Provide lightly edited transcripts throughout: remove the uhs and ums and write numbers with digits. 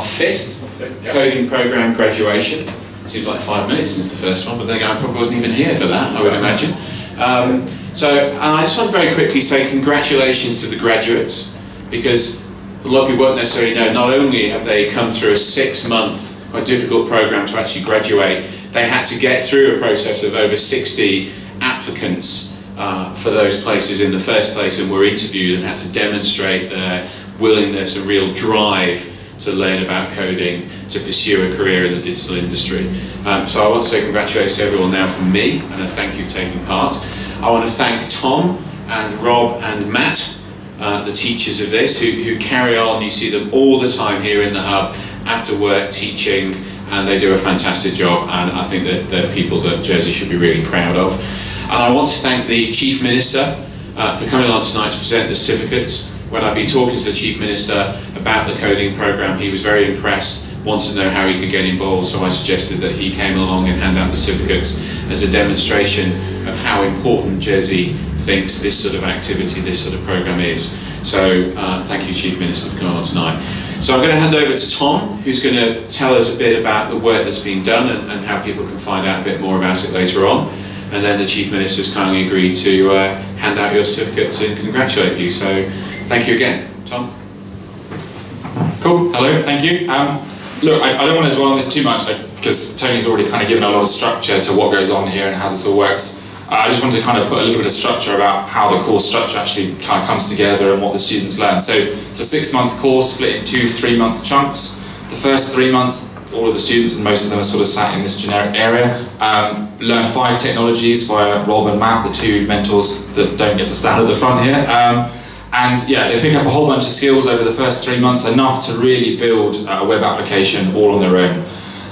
fifth coding program graduation. Seems like 5 minutes since the first one, but then again, I probably wasn't even here for that, I would imagine. And I just want to very quickly say congratulations to the graduates, because a lot of people won't necessarily know, not only have they come through a 6-month, quite difficult program to actually graduate, they had to get through a process of over 60 applicants for those places in the first place, and were interviewed and had to demonstrate their willingness and real drive to learn about coding, to pursue a career in the digital industry. So I want to say congratulations to everyone now from me, and a thank you for taking part. I want to thank Tom and Rob and Matt, the teachers of this, who carry on. You see them all the time here in the hub, after work, teaching, and they do a fantastic job, and I think that they're people that Jersey should be really proud of. And I want to thank the Chief Minister for coming along tonight to present the certificates. When I've been talking to the Chief Minister about the coding programme, he was very impressed, wanted to know how he could get involved, so I suggested that he came along and hand out the certificates as a demonstration of how important Jersey thinks this sort of activity, this sort of programme is. So thank you, Chief Minister, for coming on tonight. So I'm going to hand over to Tom, who's going to tell us a bit about the work that's been done and how people can find out a bit more about it later on. And then the Chief Minister's kindly agreed to hand out your certificates and congratulate you. So thank you again. Tom? Cool, hello, thank you. Look, I don't want to dwell on this too much because Tony's already kind of given a lot of structure to what goes on here and how this all works. I just want to kind of put a little bit of structure about how the course structure actually kind of comes together and what the students learn. So it's a 6-month course split in 2 3-month chunks. The first 3 months, all of the students, and most of them are sort of sat in this generic area, learn 5 technologies via Rob and Matt, the 2 mentors that don't get to stand at the front here. And yeah, they pick up a whole bunch of skills over the first 3 months, enough to really build a web application all on their own.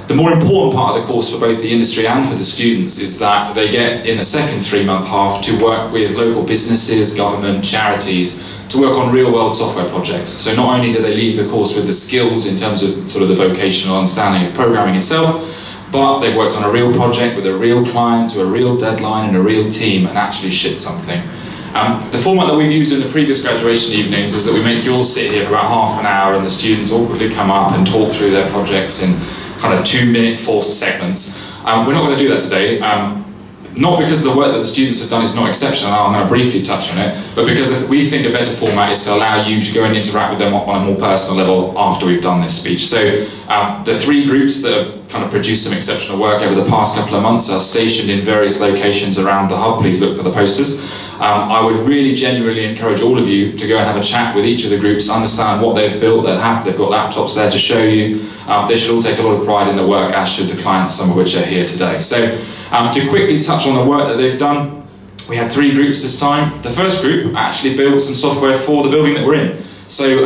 The more important part of the course for both the industry and for the students is that they get, in the second 3-month half, to work with local businesses, government, charities, to work on real-world software projects. So not only do they leave the course with the skills in terms of sort of the vocational understanding of programming itself, but they've worked on a real project with a real client, to a real deadline and a real team, and actually shipped something. The format that we've used in the previous graduation evenings is that we make you all sit here for about half an hour and the students awkwardly come up and talk through their projects in kind of 2-minute forced segments. We're not going to do that today, not because the work that the students have done is not exceptional, I'm going to briefly touch on it, but because we think a better format is to allow you to go and interact with them on a more personal level after we've done this speech. So the 3 groups that have kind of produced some exceptional work over the past couple of months are stationed in various locations around the hub. Please look for the posters. I would really genuinely encourage all of you to go and have a chat with each of the groups, understand what they've built. They've got laptops there to show you. They should all take a lot of pride in the work, as should the clients, some of which are here today. So to quickly touch on the work that they've done, we have 3 groups this time. The first group actually built some software for the building that we're in. So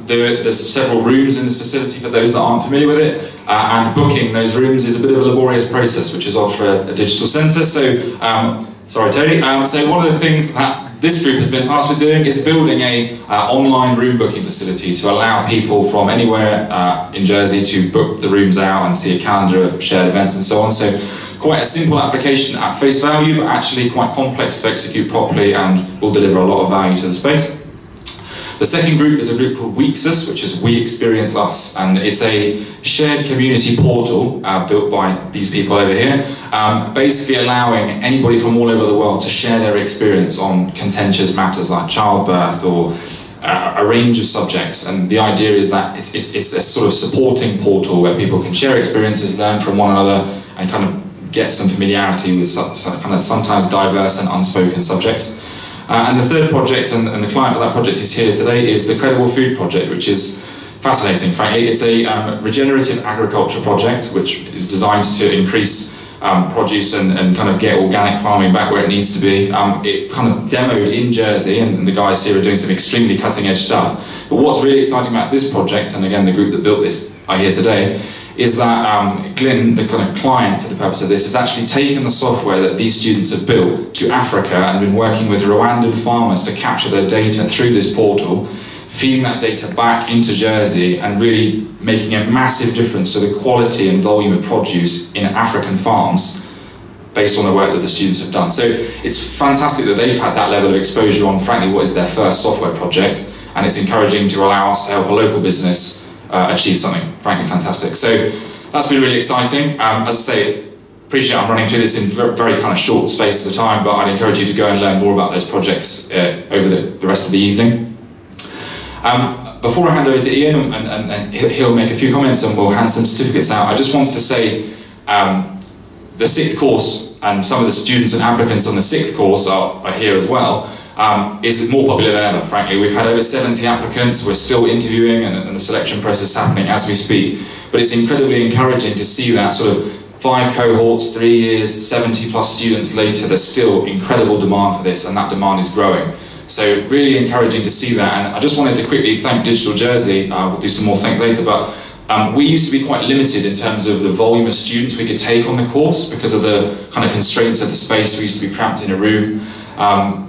there's several rooms in this facility for those that aren't familiar with it, and booking those rooms is a bit of a laborious process, which is odd for a digital centre. So sorry, Tony. So one of the things that this group has been tasked with doing is building a online room booking facility to allow people from anywhere in Jersey to book the rooms out and see a calendar of shared events and so on. So quite a simple application at face value, but actually quite complex to execute properly and will deliver a lot of value to the space. The second group is a group called Weeksus, which is We Experience Us, and it's a shared community portal built by these people over here, basically allowing anybody from all over the world to share their experience on contentious matters like childbirth or a range of subjects. And the idea is that it's a sort of supporting portal where people can share experiences, learn from one another, and kind of get some familiarity with some kind of sometimes diverse and unspoken subjects. And the third project, and the client for that project is here today, is the Credible Food Project, which is fascinating, frankly. It's a regenerative agriculture project which is designed to increase produce and kind of get organic farming back where it needs to be. It kind of demoed in Jersey, and the guys here are doing some extremely cutting-edge stuff. But what's really exciting about this project, and again the group that built this are here today, is that Glyn, the kind of client for the purpose of this, has actually taken the software that these students have built to Africa and been working with Rwandan farmers to capture their data through this portal, feeding that data back into Jersey and really making a massive difference to the quality and volume of produce in African farms based on the work that the students have done. So it's fantastic that they've had that level of exposure on, frankly, what is their first software project, and it's encouraging to allow us to help a local business achieve something frankly fantastic. So that's been really exciting. As I say, appreciate I'm running through this in very kind of short spaces of time, but I'd encourage you to go and learn more about those projects over the rest of the evening. Before I hand over to Ian, and he'll make a few comments and we'll hand some certificates out, I just wanted to say the 6th course, and some of the students and applicants on the 6th course are here as well, is more popular than ever, frankly. We've had over 70 applicants, we're still interviewing, and the selection process is happening as we speak. But it's incredibly encouraging to see that sort of 5 cohorts, 3 years, 70 plus students later, there's still incredible demand for this, and that demand is growing. So really encouraging to see that, and I just wanted to quickly thank Digital Jersey. We'll do some more thanks later, but we used to be quite limited in terms of the volume of students we could take on the course because of the kind of constraints of the space. We used to be cramped in a room.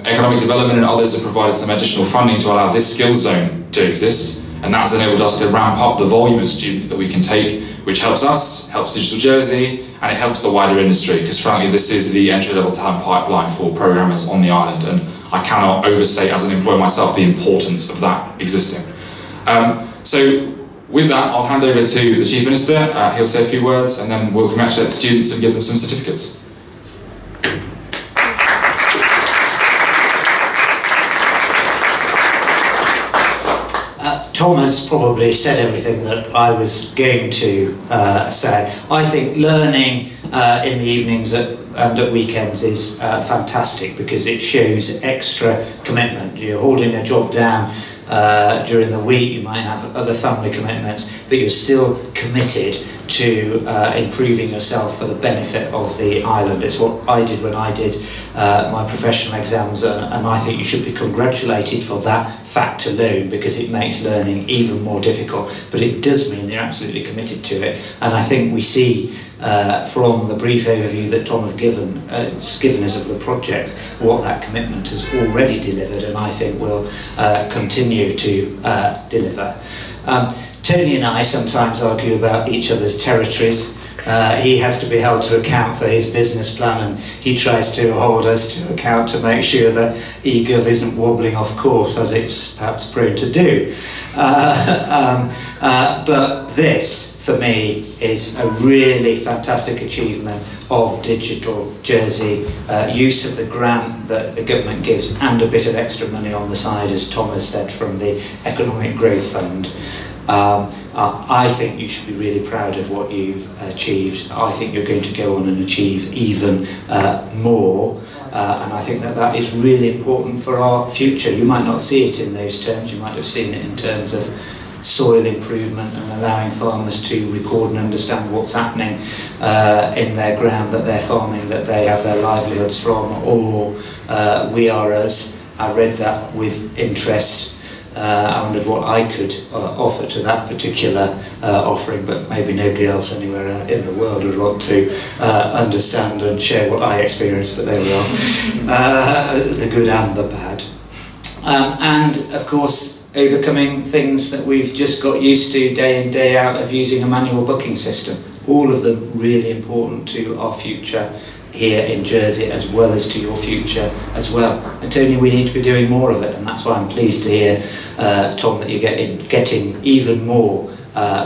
Economic Development and others have provided some additional funding to allow this skills zone to exist, and that's enabled us to ramp up the volume of students that we can take, which helps us, helps Digital Jersey, and it helps the wider industry, because frankly this is the entry-level talent pipeline for programmers on the island, and I cannot overstate as an employer myself the importance of that existing. So with that, I'll hand over to the Chief Minister. He'll say a few words, and then we'll congratulate the students and give them some certificates. Tom has probably said everything that I was going to say. I think learning in the evenings and at weekends is fantastic because it shows extra commitment. You're holding a job down during the week, you might have other family commitments, but you're still committed to improving yourself for the benefit of the island. It's what I did when I did my professional exams, and I think you should be congratulated for that fact alone, because it makes learning even more difficult, but it does mean you're absolutely committed to it. And I think we see from the brief overview that Tom has given us of the project what that commitment has already delivered, and I think will continue to deliver. Tony and I sometimes argue about each other's territories. He has to be held to account for his business plan, and he tries to hold us to account to make sure that eGov isn't wobbling off course, as it's perhaps prone to do. But this, for me, is a really fantastic achievement of Digital Jersey. Use of the grant that the government gives and a bit of extra money on the side, as Tom has said, from the Economic Growth Fund. I think you should be really proud of what you've achieved. I think you're going to go on and achieve even more, and I think that that is really important for our future. You might not see it in those terms, you might have seen it in terms of soil improvement and allowing farmers to record and understand what's happening in their ground that they're farming, that they have their livelihoods from, or We Are Us. I read that with interest. I wondered what I could offer to that particular offering, but maybe nobody else anywhere in the world would want to understand and share what I experienced, but there we are, the good and the bad. And of course, overcoming things that we've just got used to day in, day out of using a manual booking system. All of them really important to our future here in Jersey, as well as to your future as well. And Tony, we need to be doing more of it, and that's why I'm pleased to hear, Tom, that you're getting even more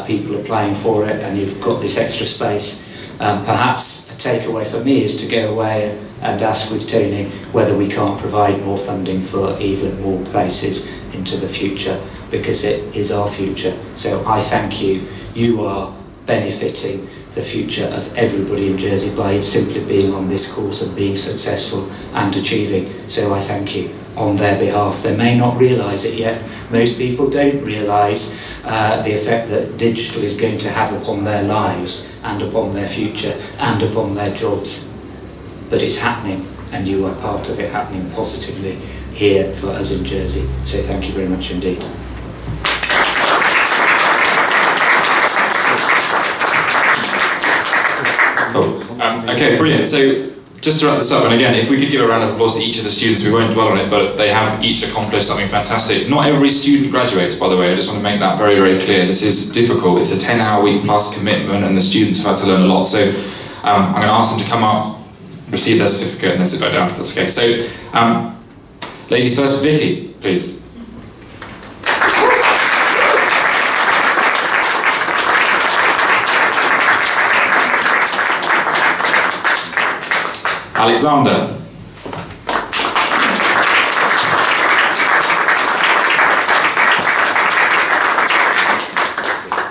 people applying for it, and you've got this extra space. Perhaps a takeaway for me is to go away and ask with Tony whether we can't provide more funding for even more places into the future, because it is our future. So I thank you. You are benefiting the future of everybody in Jersey by simply being on this course and being successful and achieving. So I thank you on their behalf. They may not realise it yet. Most people don't realise the effect that digital is going to have upon their lives and upon their future and upon their jobs. But it's happening, and you are part of it happening positively here for us in Jersey. So thank you very much indeed. Cool. Okay, brilliant. So just to wrap this up, and again, if we could give a round of applause to each of the students, we won't dwell on it, but they have each accomplished something fantastic. Not every student graduates, by the way. I just want to make that very, very clear. This is difficult. It's a 10-hour week plus commitment, and the students have had to learn a lot. So I'm going to ask them to come up, receive their certificate, and then sit back down. That's okay. So, ladies first, Vicky, please. Alexander.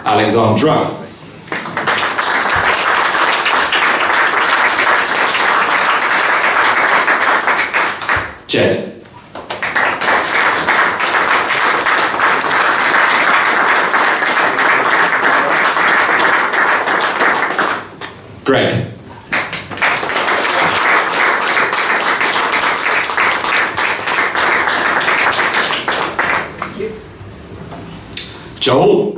Alexandra. Jed. Greg. Joel.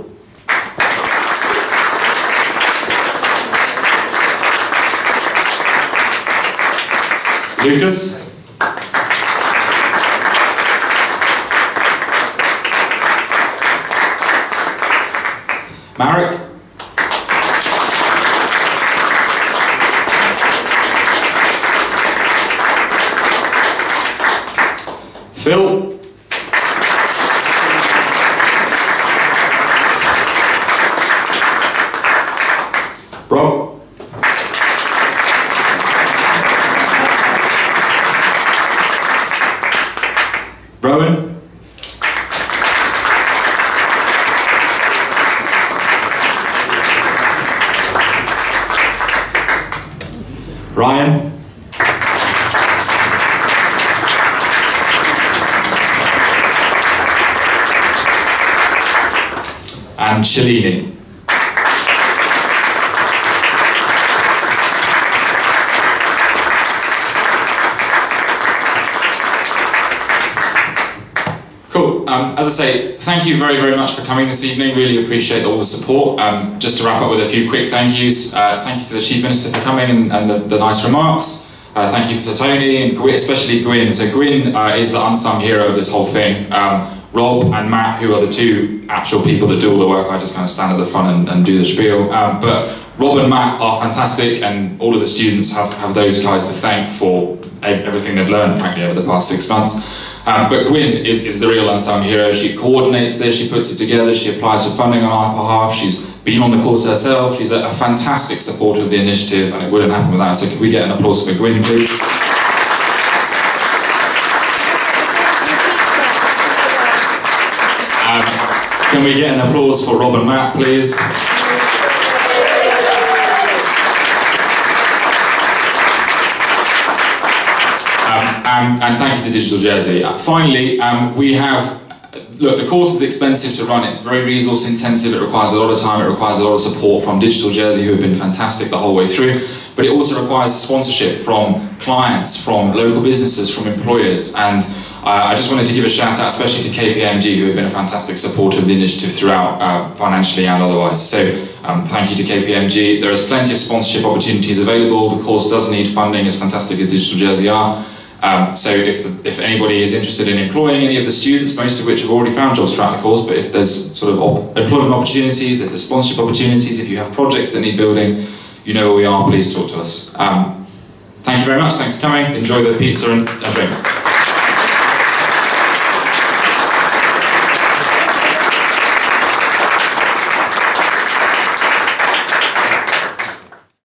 Lucas. Marek. Phil. Rob. Rowan. Ryan. And Shalini. Cool. As I say, thank you very, very much for coming this evening. Really appreciate all the support. Just to wrap up with a few quick thank yous. Thank you to the Chief Minister for coming and the nice remarks. Thank you to Tony and especially Gwyn. So Gwyn is the unsung hero of this whole thing. Rob and Matt, who are the two actual people that do all the work, I just kind of stand at the front and do the spiel. But Rob and Matt are fantastic, and all of the students have those guys to thank for everything they've learned, frankly, over the past 6 months. But Gwyn is the real unsung hero. She coordinates this, she puts it together, she applies for funding on our behalf, she's been on the course herself, she's a fantastic supporter of the initiative, and it wouldn't happen without her. So could we get an applause for Gwyn, please? Can we get an applause for Rob and Matt, please? And thank you to Digital Jersey. Finally, we have, look, the course is expensive to run, it's very resource intensive, it requires a lot of time, it requires a lot of support from Digital Jersey, who have been fantastic the whole way through, but it also requires sponsorship from clients, from local businesses, from employers, and I just wanted to give a shout out especially to KPMG, who have been a fantastic supporter of the initiative throughout, financially and otherwise. So thank you to KPMG. There is plenty of sponsorship opportunities available. The course does need funding, as fantastic as Digital Jersey are. So if anybody is interested in employing any of the students, most of which have already found jobs throughout the course, but if there's sort of employment opportunities, if there's sponsorship opportunities, if you have projects that need building, you know where we are, please talk to us. Thank you very much, thanks for coming, enjoy the pizza and drinks.